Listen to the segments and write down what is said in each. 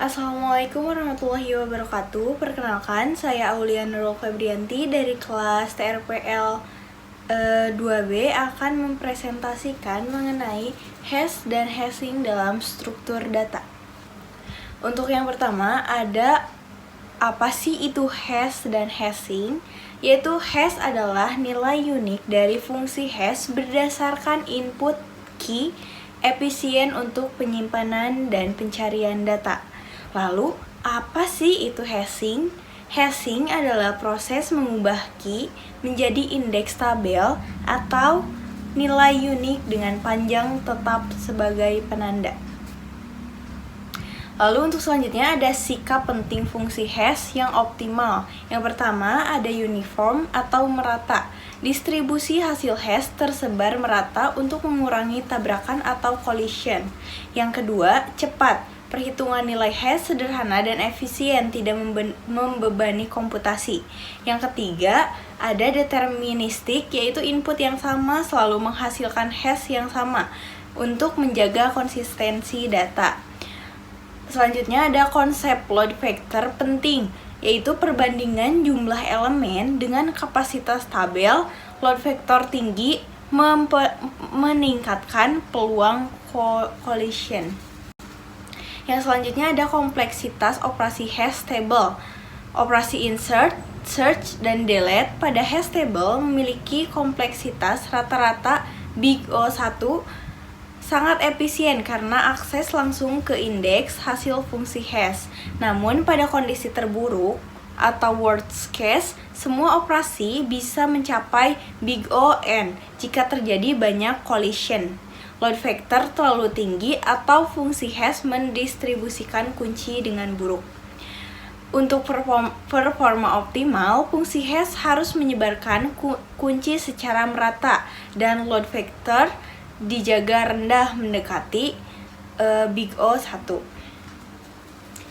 Assalamualaikum warahmatullahi wabarakatuh. Perkenalkan, saya Aulia Nurul Febrianti dari kelas TRPL 2B akan mempresentasikan mengenai hash dan hashing dalam struktur data. Untuk yang pertama, ada apa sih itu hash dan hashing? Yaitu hash adalah nilai unik dari fungsi hash berdasarkan input key efisien untuk penyimpanan dan pencarian data. Lalu, apa sih itu hashing? Hashing adalah proses mengubah key menjadi indeks tabel atau nilai unik dengan panjang tetap sebagai penanda. Lalu untuk selanjutnya ada sikap penting fungsi hash yang optimal. Yang pertama ada uniform atau merata. Distribusi hasil hash tersebar merata untuk mengurangi tabrakan atau collision. Yang kedua, cepat. Perhitungan nilai hash sederhana dan efisien, tidak membebani komputasi. Yang ketiga, ada deterministik, yaitu input yang sama selalu menghasilkan hash yang sama untuk menjaga konsistensi data. Selanjutnya ada konsep load factor penting, yaitu perbandingan jumlah elemen dengan kapasitas tabel. Load factor tinggi meningkatkan peluang collision. Yang selanjutnya ada kompleksitas operasi hash table. Operasi insert, search, dan delete pada hash table memiliki kompleksitas rata-rata big O1 sangat efisien karena akses langsung ke indeks hasil fungsi hash. Namun pada kondisi terburuk atau worst case, semua operasi bisa mencapai big O(n) jika terjadi banyak collision. Load factor terlalu tinggi atau fungsi hash mendistribusikan kunci dengan buruk. Untuk performa optimal, fungsi hash harus menyebarkan kunci secara merata dan load factor dijaga rendah mendekati big O1.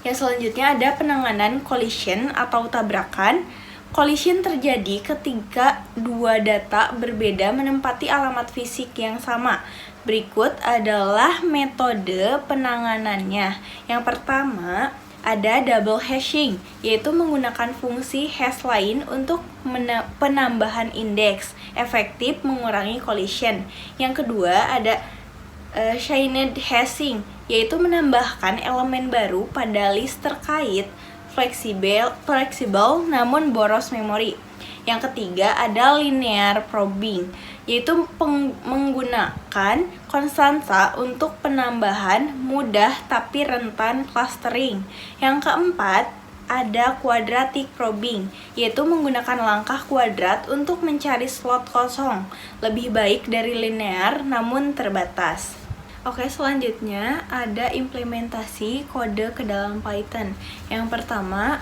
Yang selanjutnya ada penanganan collision atau tabrakan. Collision terjadi ketika dua data berbeda menempati alamat fisik yang sama. Berikut adalah metode penanganannya. Yang pertama, ada double hashing, yaitu menggunakan fungsi hash lain untuk penambahan indeks, efektif mengurangi collision. Yang kedua, ada chained hashing, yaitu menambahkan elemen baru pada list terkait, fleksibel namun boros memori. Yang ketiga ada linear probing, yaitu menggunakan konstansa untuk penambahan mudah tapi rentan clustering. Yang keempat ada quadratic probing, yaitu menggunakan langkah kuadrat untuk mencari slot kosong, lebih baik dari linear namun terbatas. Oke, selanjutnya ada implementasi kode ke dalam Python. Yang pertama,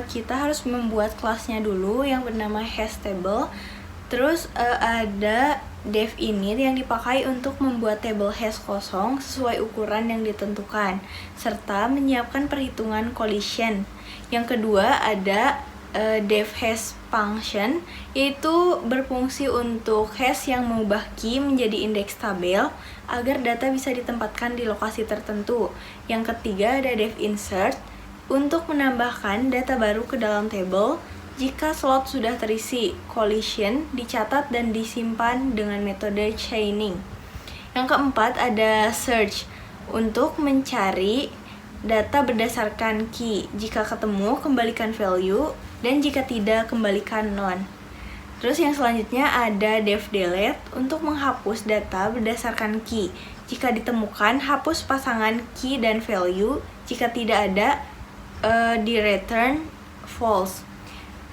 kita harus membuat kelasnya dulu yang bernama hashTable. Terus ada def init yang dipakai untuk membuat tabel hash kosong sesuai ukuran yang ditentukan, serta menyiapkan perhitungan collision. Yang kedua ada def hash function, yaitu berfungsi untuk hash yang mengubah key menjadi indeks tabel agar data bisa ditempatkan di lokasi tertentu. Yang ketiga ada def insert untuk menambahkan data baru ke dalam table jika slot sudah terisi. Collision dicatat dan disimpan dengan metode chaining. Yang keempat ada search untuk mencari data berdasarkan key. Jika ketemu, kembalikan value, dan jika tidak, kembalikan none. Terus yang selanjutnya ada def delete untuk menghapus data berdasarkan key. Jika ditemukan, hapus pasangan key dan value. Jika tidak ada, di return false.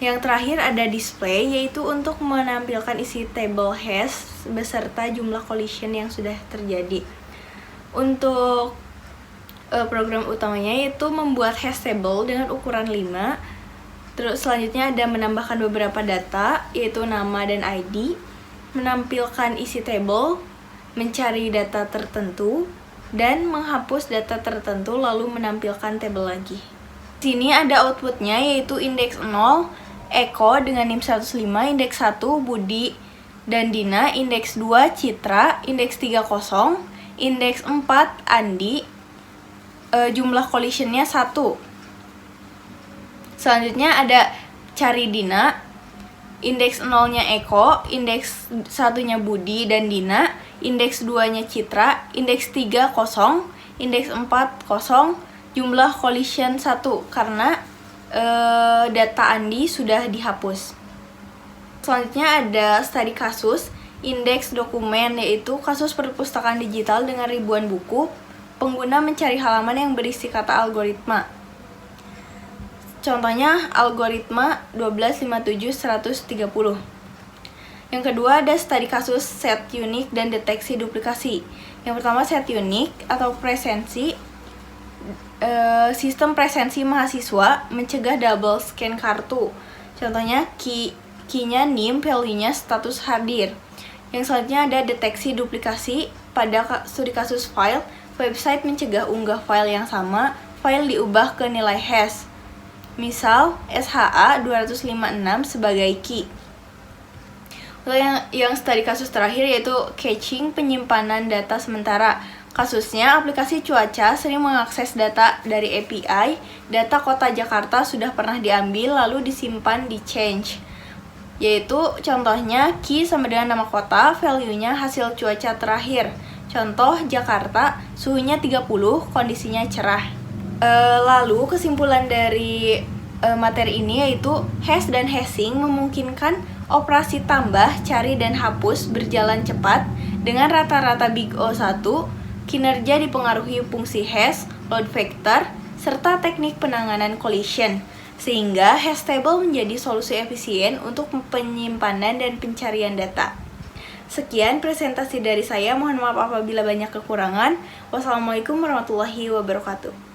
Yang terakhir ada display, yaitu untuk menampilkan isi table hash beserta jumlah collision yang sudah terjadi. Untuk program utamanya yaitu membuat hash table dengan ukuran 5. Terus selanjutnya ada menambahkan beberapa data, yaitu nama dan ID, menampilkan isi table, mencari data tertentu, dan menghapus data tertentu lalu menampilkan tabel lagi. Di sini ada outputnya, yaitu indeks 0, Eko dengan NIM 105, indeks 1, Budi dan Dina, indeks 2, Citra, indeks 30, indeks 4, Andi, jumlah collisionnya 1. Selanjutnya ada cari Dina, indeks 0-nya Eko, indeks 1-nya Budi dan Dina, indeks 2-nya Citra, indeks 3 kosong, indeks 4 kosong, jumlah collision 1 karena data Andi sudah dihapus. Selanjutnya ada studi kasus, indeks dokumen yaitu kasus perpustakaan digital dengan ribuan buku, pengguna mencari halaman yang berisi kata algoritma. Contohnya algoritma 1257-130. Yang kedua ada studi kasus set unique dan deteksi duplikasi. Yang pertama set unique atau presensi, sistem presensi mahasiswa mencegah double scan kartu. Contohnya key-nya NIM, value-nya status hadir. Yang selanjutnya ada deteksi duplikasi. Pada studi kasus file, website mencegah unggah file yang sama, file diubah ke nilai hash. Misal SHA 256 sebagai key. Lalu yang studi kasus terakhir yaitu caching, penyimpanan data sementara. Kasusnya, aplikasi cuaca sering mengakses data dari API, data kota Jakarta sudah pernah diambil lalu disimpan di change. Yaitu contohnya key sama dengan nama kota, value-nya hasil cuaca terakhir. Contoh Jakarta, suhunya 30, kondisinya cerah. Lalu kesimpulan dari materi ini yaitu hash dan hashing memungkinkan operasi tambah, cari, dan hapus berjalan cepat dengan rata-rata big O1, kinerja dipengaruhi fungsi hash, load vector, serta teknik penanganan collision, sehingga hash table menjadi solusi efisien untuk penyimpanan dan pencarian data. Sekian presentasi dari saya, mohon maaf apabila banyak kekurangan. Wassalamualaikum warahmatullahi wabarakatuh.